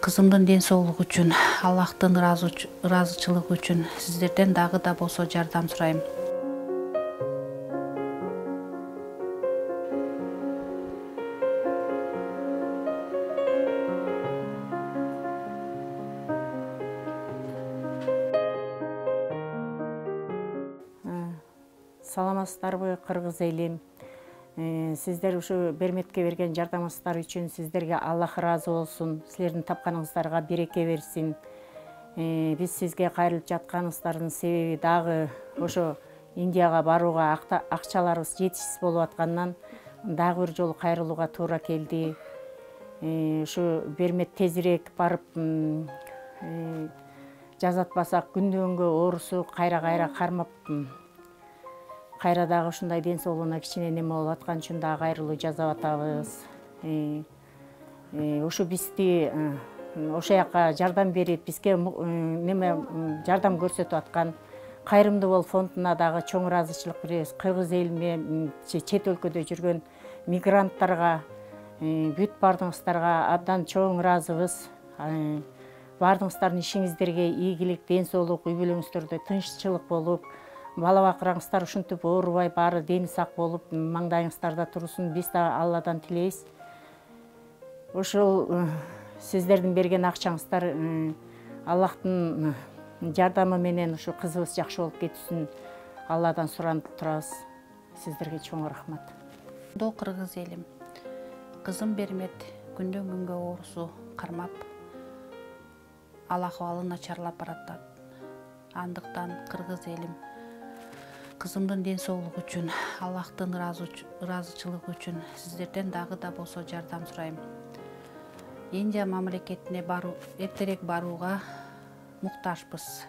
Кызымдын ден соолугу үчүн, Аллахтын ыраазычылыгы үчүн сиздерден дагы да болсо жардам сурайм. Саламатсыздарбы, кыргыз элим. Сиздер ушу Берметке берген жардамыңыздар үчүн сиздерге Аллах ыраазы болсун. Силердин тапканыңыздарга береке берсин. Биз сизге кайрылып жатканыбыздардын себеби дагы ошо Индияга барууга акчаларыбыз жетишсиз болуп аткандан дагы бир жолу кайрылууга туура келди. Ушу Бермет тезирээк барып жазатпасак күндөн күнгө оорусу кайра кармап, кайра дагы ушундай ден соолугуна кичине неме болуп аткан үчүн дагы кайрылуу жасап атабыз. Ушу бизди ошо жака жардам берип, бизге жардам көрсөтүп аткан Кайрымдуу бол фондуна дагы чоң ыраазычылык билдиребиз. Кыргыз элине, чет өлкөдө жүргөн мигранттарга, бүт бардыгыңыздарга абдан чоң ыраазыбыз. Бардыгыңыздардын ишиңиздерге ийгилик, ден соолук, үй бүлөңүздөрдө тынччылык болуп, бала бакыраңыздар ушинтип оорубай, баары дени сак болуп, маңдайыңыздарда турсун. Биз да Алладан тилейбиз. Ушул сиздердин берген акчаңыздар Аллахтын жардамы менен ушу кызыбыз жакшы болуп кетсин. Алладан суранып турабыз. Сиздерге чоң рахмат. До кыргыз элим. Кызым Бермет күндөн күнгө оорусу кармап, ал акыбалы начарлап баратат. Андыктан кыргыз элим, кызымдын ден соолугу үчүн, Аллахтын ыраазычылыгы үчүн сиздерден дагы да болсо жардам сурайм. Индия мамлекетине эртерээк барууга муктажбыз.